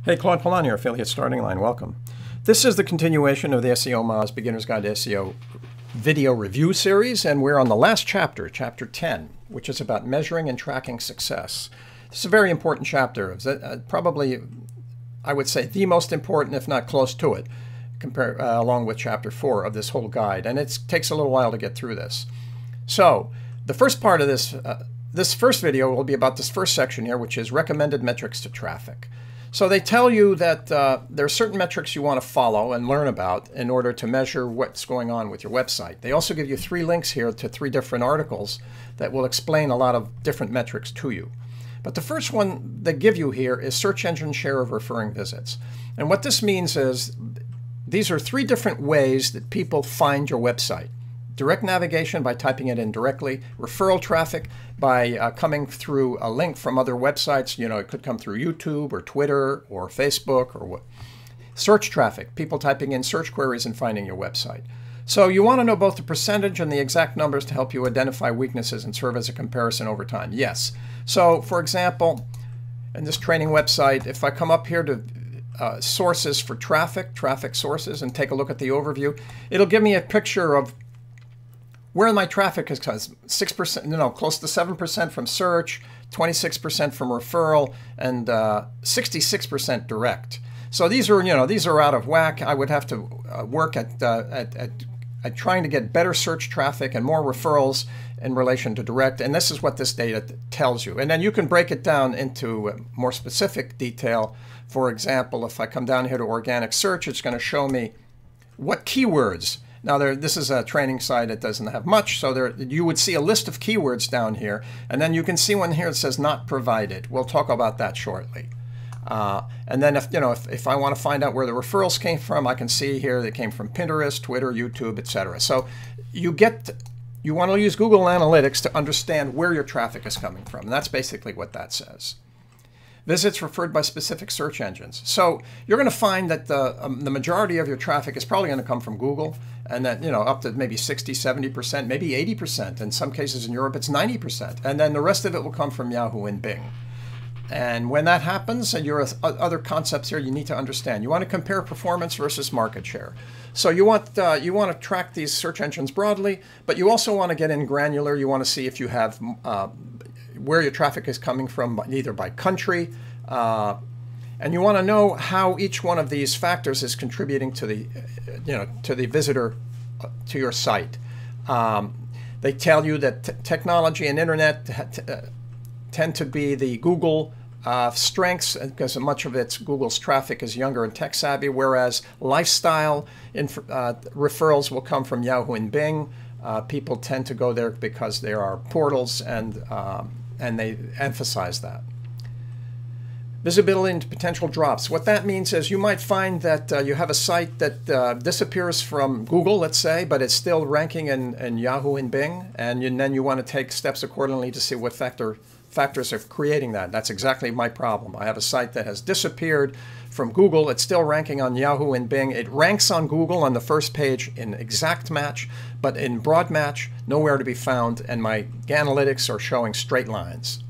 Hey, Claude Pelanne here, Affiliate Starting Line. Welcome. This is the continuation of the SEOmoz Beginner's Guide to SEO video review series, and we're on the last chapter, Chapter 10, which is about measuring and tracking success. This is a very important chapter. Probably, I would say, the most important, if not close to it, along with Chapter 4 of this whole guide. And it takes a little while to get through this. So, the first part of this first video will be about this first section here, which is recommended metrics to traffic. So they tell you that there are certain metrics you want to follow and learn about in order to measure what's going on with your website. They also give you 3 links here to 3 different articles that will explain a lot of different metrics to you. But the first one they give you here is search engine share of referring visits. And what this means is these are 3 different ways that people find your website. Direct navigation by typing it in directly, referral traffic by coming through a link from other websites. You know, it could come through YouTube or Twitter or Facebook or what. Search traffic, people typing in search queries and finding your website. So you want to know both the percentage and the exact numbers to help you identify weaknesses and serve as a comparison over time. Yes. So for example, in this training website, if I come up here to sources for traffic sources, and take a look at the overview, it'll give me a picture of where my traffic is, 6%, close to 7% from search, 26% from referral, and 66% direct. So these are out of whack. I would have to work at trying to get better search traffic and more referrals in relation to direct. And this is what this data tells you. And then you can break it down into more specific detail. For example, if I come down here to organic search, it's going to show me what keywords. Now, this is a training site that doesn't have much, so you would see a list of keywords down here, and then you can see one here that says not provided. We'll talk about that shortly. And then if I want to find out where the referrals came from, I can see here they came from Pinterest, Twitter, YouTube, etc. So you want to use Google Analytics to understand where your traffic is coming from, and that's basically what that says. Visits referred by specific search engines. So you're going to find that the majority of your traffic is probably going to come from Google, and that up to maybe 60, 70%, maybe 80%. In some cases in Europe, it's 90%. And then the rest of it will come from Yahoo and Bing. And when that happens, and your other concepts here you need to understand. You want to compare performance versus market share. So you want to track these search engines broadly, but you also want to get in granular. You want to see if you have where your traffic is coming from, either by country, and you want to know how each one of these factors is contributing to the visitor to your site. They tell you that technology and internet tend to be the Google strengths, because much of Google's traffic is younger and tech savvy, whereas lifestyle referrals will come from Yahoo and Bing. People tend to go there because there are portals, and they emphasize that. Visibility into potential drops. What that means is you might find that you have a site that disappears from Google, let's say, but it's still ranking in Yahoo and Bing, and then you want to take steps accordingly to see what factors are creating that. That's exactly my problem. I have a site that has disappeared from Google. It's still ranking on Yahoo and Bing. It ranks on Google on the first page in exact match, but in broad match, nowhere to be found, and my analytics are showing straight lines.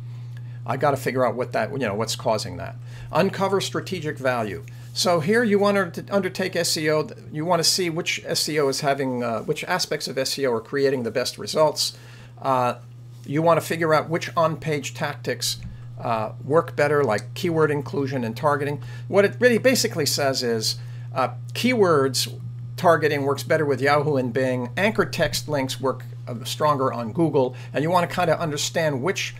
I got to figure out what's causing that. Uncover strategic value. So here you want to undertake SEO. You want to see which SEO is having, which aspects of SEO are creating the best results. You want to figure out which on-page tactics work better, like keyword inclusion and targeting. What it really basically says is keywords targeting works better with Yahoo and Bing. Anchor text links work stronger on Google, and you want to kind of understand which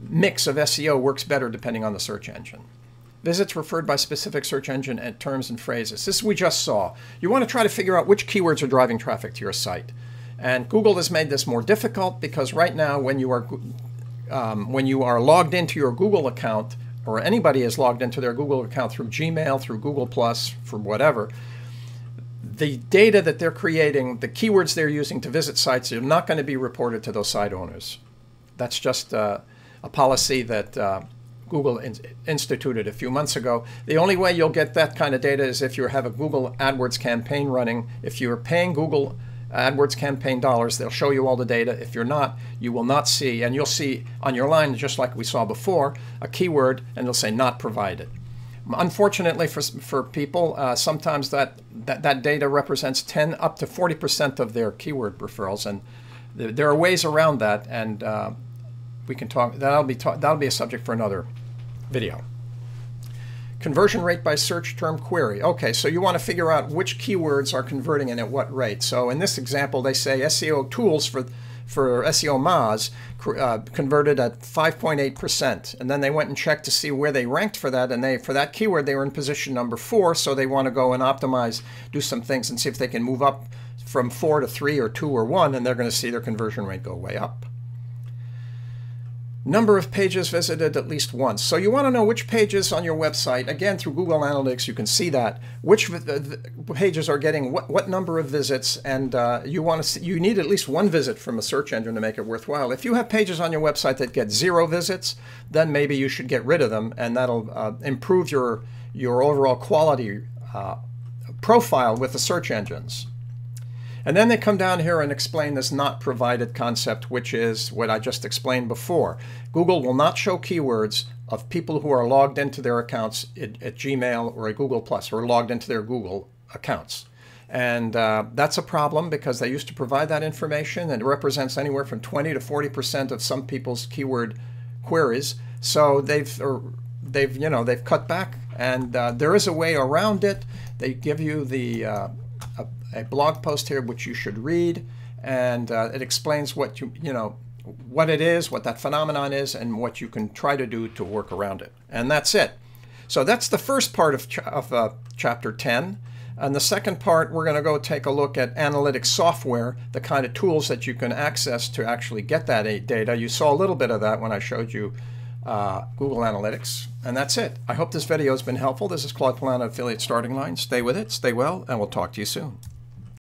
mix of SEO works better depending on the search engine. Visits referred by specific search engine and terms and phrases. This we just saw. You want to try to figure out which keywords are driving traffic to your site. And Google has made this more difficult because right now when you are logged into your Google account, or anybody is logged into their Google account through Gmail, through Google+, for whatever, the data that they're creating, the keywords they're using to visit sites are not going to be reported to those site owners. That's just a policy that Google instituted a few months ago. The only way you'll get that kind of data is if you have a Google AdWords campaign running. If you're paying Google AdWords campaign dollars, they'll show you all the data. If you're not, you will not see, and you'll see on your line, just like we saw before, a keyword, and it'll say not provided. Unfortunately for people, sometimes that data represents 10 up to 40% of their keyword referrals, and there are ways around that, and we can talk. That'll be a subject for another video. Conversion rate by search term query. Okay, so you want to figure out which keywords are converting and at what rate. So in this example, they say SEO tools for SEOmoz converted at 5.8%, and then they went and checked to see where they ranked for that, and for that keyword they were in position number 4, so they want to go and optimize, do some things and see if they can move up from 4 to 3 or 2 or 1, and they're going to see their conversion rate go way up. Number of pages visited at least once. So you want to know which pages on your website, again through Google Analytics you can see that, which pages are getting what number of visits, and you need at least one visit from a search engine to make it worthwhile. If you have pages on your website that get 0 visits, then maybe you should get rid of them, and that'll improve your overall quality profile with the search engines. And then they come down here and explain this not provided concept, which is what I just explained before. Google will not show keywords of people who are logged into their accounts at Gmail or at Google+, or logged into their Google accounts. And that's a problem because they used to provide that information, and it represents anywhere from 20 to 40% of some people's keyword queries. So they've cut back, and there is a way around it. They give you a blog post here which you should read, and it explains what what it is, what that phenomenon is, and what you can try to do to work around it. And that's it. So that's the first part of chapter 10. And the second part, we're going to go take a look at analytics software, the kind of tools that you can access to actually get that data. You saw a little bit of that when I showed you Google Analytics. And that's it. I hope this video has been helpful. This is Claude Pelanne, Affiliate Starting Line. Stay with it, stay well, and we'll talk to you soon.